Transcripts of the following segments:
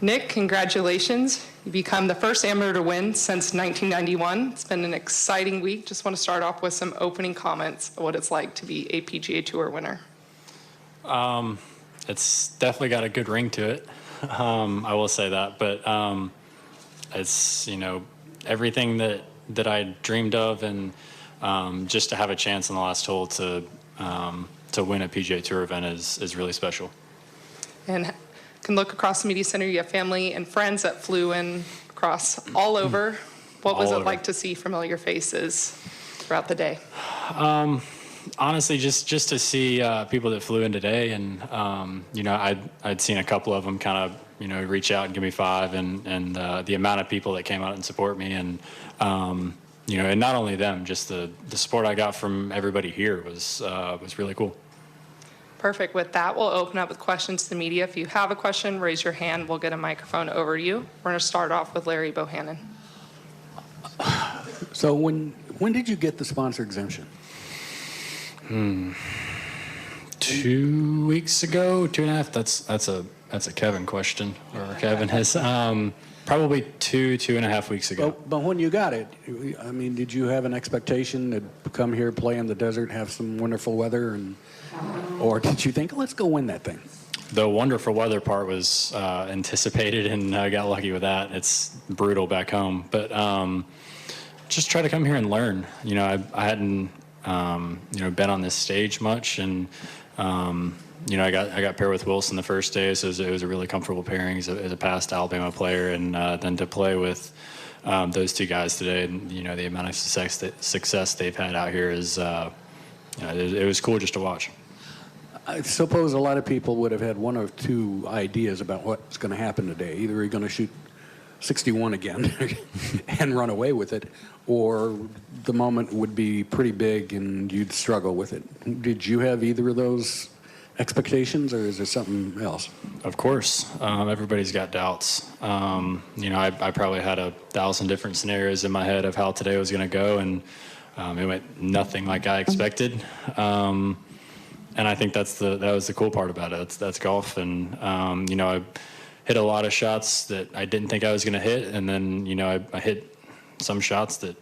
Nick, congratulations. You become the first amateur to win since 1991. It's been an exciting week. Just want to start off with some opening comments of what it's like to be a PGA Tour winner. It's definitely got a good ring to it. I will say that, but it's, everything that I dreamed of, and just to have a chance in the last hole to win a PGA Tour event is really special. And can look across the media center. You have family and friends that flew in across all over. What was it like to see familiar faces throughout the day? Honestly, just to see people that flew in today, and I'd seen a couple of them kind of reach out and give me five, and the amount of people that came out and support me, and and not only them, just the support I got from everybody here was really cool. Perfect. With that, we'll open up with questions to the media. If you have a question, raise your hand. We'll get a microphone over to you. We're going to start off with Larry Bohannon. So when did you get the sponsor exemption? 2 weeks ago, 2.5. That's a Kevin question, or Kevin has probably 2.5 weeks ago. But when you got it, I mean, did you have an expectation to come here, play in the desert, have some wonderful weather, or did you think, let's go win that thing? The wonderful weather part was anticipated, and I got lucky with that. It's brutal back home, but just try to come here and learn. I hadn't been on this stage much, and I got paired with Wilson the first day, so it was a really comfortable pairing as a past Alabama player, and then to play with those two guys today, and the amount of success they've had out here is it was cool just to watch. I suppose a lot of people would have had one or two ideas about what's going to happen today. Either you're going to shoot 61 again and run away with it, or the moment would be pretty big and you'd struggle with it. Did you have either of those expectations, or is there something else? Of course. Everybody's got doubts. I probably had 1,000 different scenarios in my head of how today was going to go, and it went nothing like I expected. And I think that was the cool part about it. That's golf, and I hit a lot of shots that I didn't think I was going to hit, and then I hit some shots that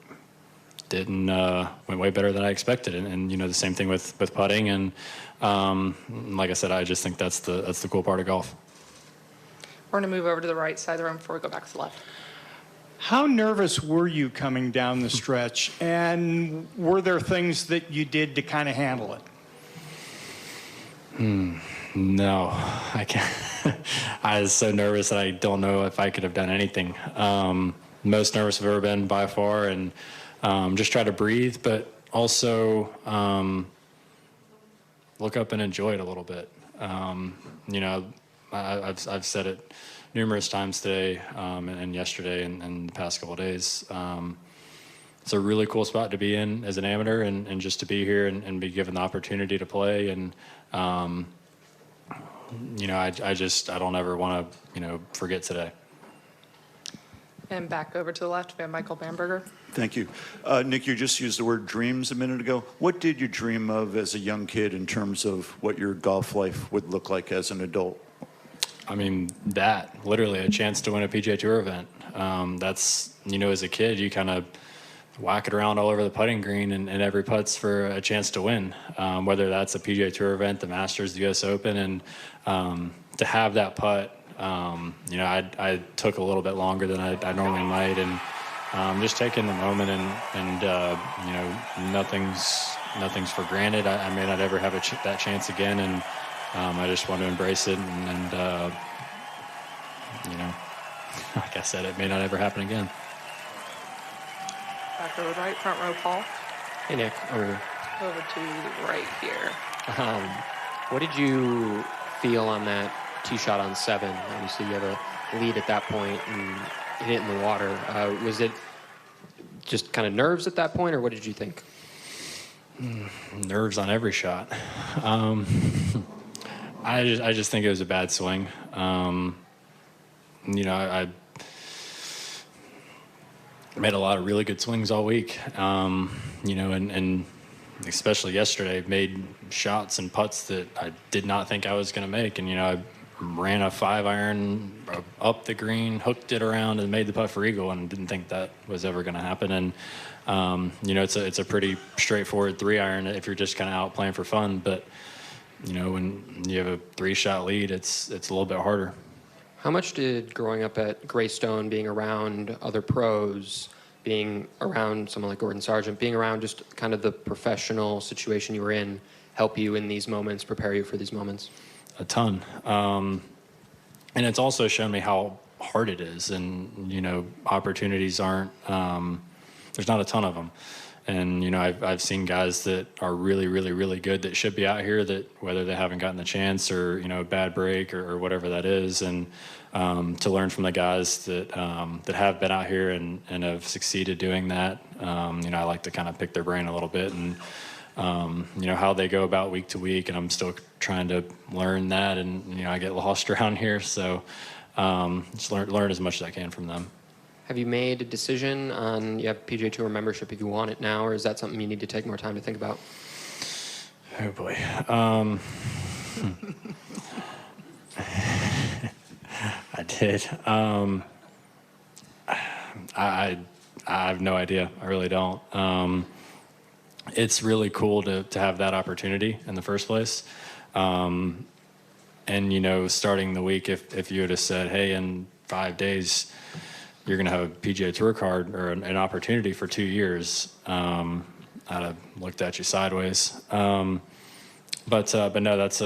went way better than I expected, and the same thing with putting, and like I said, I just think that's the cool part of golf. We're going to move over to the right side of the room before we go back to the left. How nervous were you coming down the stretch, and were there things that you did to kind of handle it? No, I can't. I was so nervous that I don't know if I could have done anything. Most nervous I've ever been by far, and just try to breathe, but also look up and enjoy it a little bit. I've said it numerous times today and yesterday and the past couple of days. It's a really cool spot to be in as an amateur, and just to be here and be given the opportunity to play, and I don't ever want to forget today. And back over to the left, we have Michael Bamberger. Thank you. Nick, you just used the word dreams a minute ago. What did you dream of as a young kid in terms of what your golf life would look like as an adult? I mean, literally a chance to win a PGA Tour event. That's, as a kid, you kind of whack it around all over the putting green, and every putt's for a chance to win, whether that's a PGA Tour event, the Masters, the US Open, and to have that putt, I took a little bit longer than I normally might, and just taking the moment, and nothing's for granted. I may not ever have that chance again, and I just want to embrace it, and like I said, it may not ever happen again. Back over the right, front row, Paul. Hey, Nick. Over to the right here. What did you feel on that tee shot on 7? Obviously, you have a lead at that point and hit it in the water. Was it just kind of nerves at that point, or what did you think? Nerves on every shot. I just think it was a bad swing. I made a lot of really good swings all week, and especially yesterday, made shots and putts that I did not think I was going to make. And, ran a 5-iron up the green, hooked it around, and made the putt for eagle, and didn't think that was ever going to happen. And it's a pretty straightforward 3-iron if you're just kind of out playing for fun. But when you have a 3-shot lead, it's a little bit harder. How much did growing up at Greystone, being around other pros, being around someone like Gordon Sargent, being around just kind of the professional situation you were in, help you in these moments, prepare you for these moments? A ton. And it's also shown me how hard it is. And, opportunities aren't, there's not a ton of them. And, I've seen guys that are really, really, really good that should be out here that whether they haven't gotten the chance or, a bad break or whatever that is. And to learn from the guys that have been out here and have succeeded doing that, I like to kind of pick their brain a little bit and, how they go about week to week. And I'm still trying to learn that. And, I get lost around here. So just learn as much as I can from them. Have you made a decision on, you have PGA Tour membership if you want it now, or is that something you need to take more time to think about? Oh boy. I did. I have no idea. I really don't. It's really cool to have that opportunity in the first place. And, starting the week, if you would have said, hey, in 5 days, you're going to have a PGA Tour card or an opportunity for 2 years, I'd have looked at you sideways. But no, that's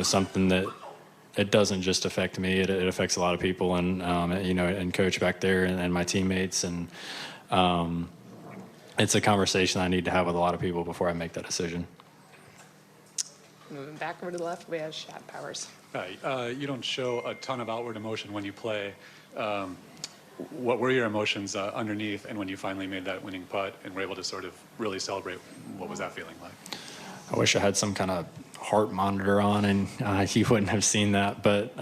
something that it doesn't just affect me. It affects a lot of people and coach back there and my teammates. And it's a conversation I need to have with a lot of people before I make that decision. Moving back over to the left, we have Shad Powers. Hi. You don't show a ton of outward emotion when you play. What were your emotions underneath, and when you finally made that winning putt and were able to sort of really celebrate, what was that feeling like? I wish I had some kind of heart monitor on and you wouldn't have seen that. But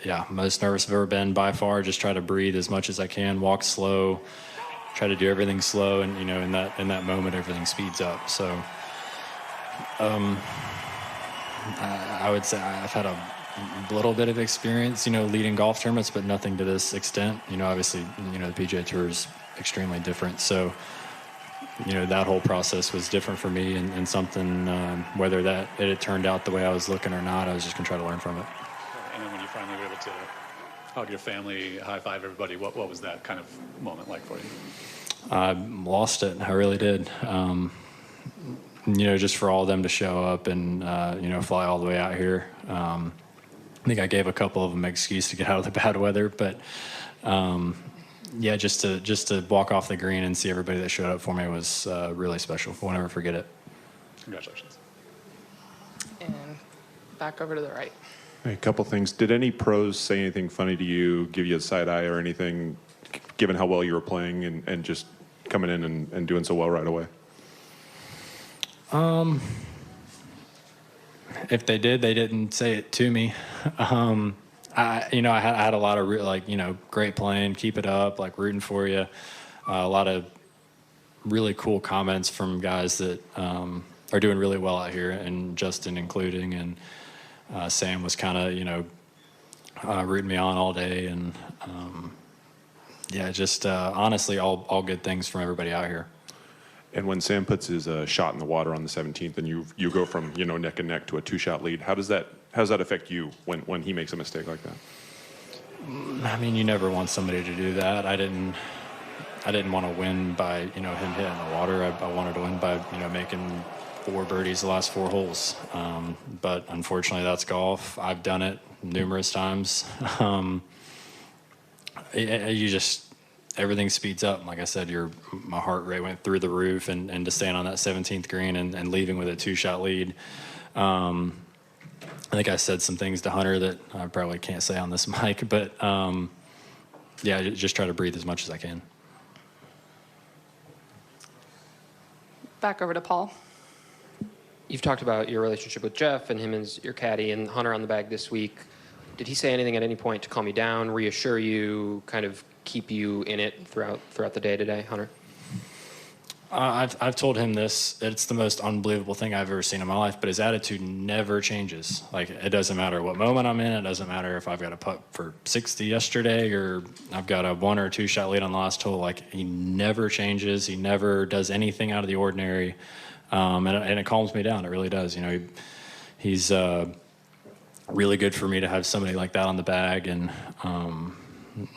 yeah, most nervous I've ever been by far. Just try to breathe as much as I can, walk slow, try to do everything slow, and in that moment everything speeds up. So I would say I've had a little bit of experience, leading golf tournaments, but nothing to this extent. Obviously, the PGA Tour is extremely different. So, that whole process was different for me and something, whether that it turned out the way I was looking or not, I was just going to try to learn from it. And then when you finally were able to hug your family, high five everybody, what was that kind of moment like for you? I lost it. I really did. Just for all of them to show up and, fly all the way out here. I think I gave a couple of them an excuse to get out of the bad weather, but just to walk off the green and see everybody that showed up for me was really special. I won't ever forget it. Congratulations. And back over to the right. A couple things. Did any pros say anything funny to you, give you a side eye or anything, given how well you were playing and just coming in and doing so well right away? If they did, they didn't say it to me. I had a lot of great playing, keep it up, rooting for you. A lot of really cool comments from guys that are doing really well out here, and Justin including, and Sam was kind of rooting me on all day, and honestly all good things from everybody out here. And when Sam puts his shot in the water on the 17th, and you go from neck and neck to a 2-shot lead, how does that affect you when he makes a mistake like that? I mean, you never want somebody to do that. I didn't want to win by him hitting the water. I wanted to win by making 4 birdies the last 4 holes. But unfortunately, that's golf. I've done it numerous times. Everything speeds up. Like I said, my heart rate went through the roof, and to stand on that 17th green and leaving with a 2-shot lead. I think I said some things to Hunter that I probably can't say on this mic, but just try to breathe as much as I can. Back over to Paul. You've talked about your relationship with Jeff and him as your caddy and Hunter on the bag this week. Did he say anything at any point to calm you down, reassure you, kind of keep you in it throughout the day today, Hunter? I've told him this. It's the most unbelievable thing I've ever seen in my life. But his attitude never changes. Like, it doesn't matter what moment I'm in. It doesn't matter if I've got a putt for 60 yesterday or I've got a 1 or 2 shot lead on the last hole. Like, he never changes. He never does anything out of the ordinary, and it calms me down. It really does. You know, he's really good for me to have somebody like that on the bag. And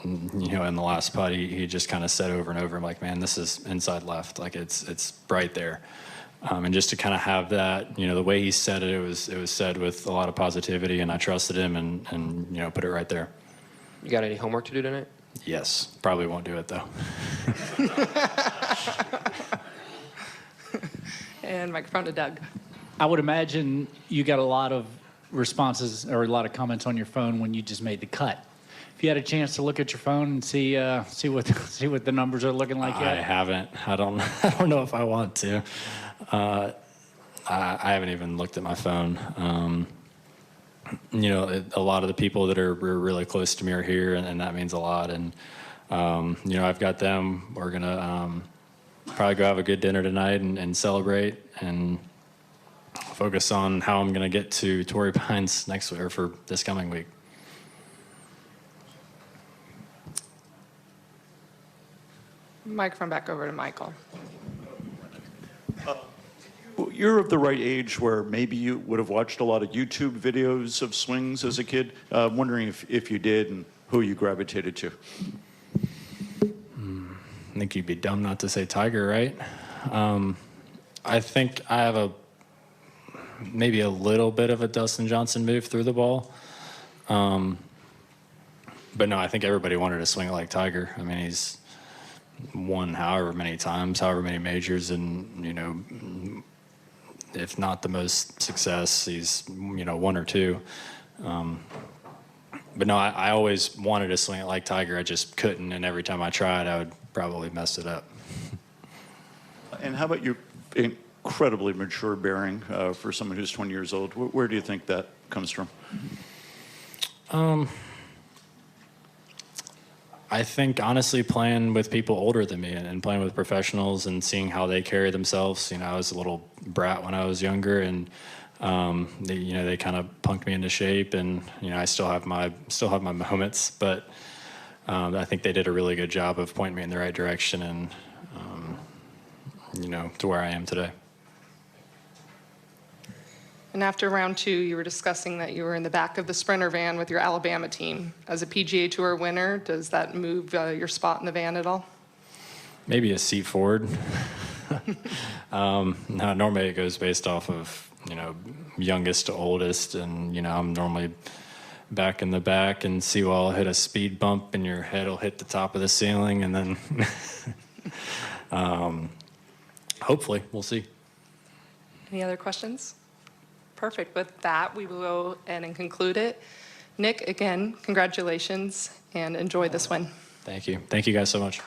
you know, in the last putt, he just kind of said over and over, I'm like, man, this is inside left. Like, it's right there. And just to kind of have that, you know, the way he said it, it was said with a lot of positivity, and I trusted him and you know, put it right there. You got any homework to do tonight? Yes. Probably won't do it, though. And microphone to Doug. I would imagine you got a lot of responses or a lot of comments on your phone when you just made the cut. If you had a chance to look at your phone and see what the numbers are looking like yet? I haven't. I don't know if I want to. I haven't even looked at my phone. You know, a lot of the people that are really close to me are here, and that means a lot. And you know, I've got them. We're gonna probably go have a good dinner tonight and celebrate and focus on how I'm gonna get to Torrey Pines next week or for this coming week. Microphone back over to Michael. You're of the right age where maybe you would have watched a lot of YouTube videos of swings as a kid. I'm wondering if you did and who you gravitated to. I think you'd be dumb not to say Tiger, right? I think I have maybe a little bit of a Dustin Johnson move through the ball. But no, I think everybody wanted to swing it like Tiger. I mean, he's won however many times, however many majors, and, you know, if not the most success, he's, you know, 1 or 2. But no, I always wanted to swing it like Tiger. I just couldn't, and every time I tried, I would probably mess it up. And how about your incredibly mature bearing for someone who's 20 years old? Where do you think that comes from? I think, honestly, playing with people older than me and playing with professionals and seeing how they carry themselves. You know, I was a little brat when I was younger, and they kind of punked me into shape, and, you know, I still have my moments, but I think they did a really good job of pointing me in the right direction and, you know, to where I am today. And after round 2, you were discussing that you were in the back of the Sprinter van with your Alabama team. As a PGA Tour winner, does that move your spot in the van at all? Maybe a seat forward. No, normally it goes based off of, you know, youngest to oldest, and, you know, I'm normally back in the back, and see, well, I'll hit a speed bump and your head will hit the top of the ceiling, and then hopefully we'll see. Any other questions? Perfect. With that, we will go ahead and conclude it. Nick, again, congratulations, and enjoy this win. Thank you. Thank you guys so much.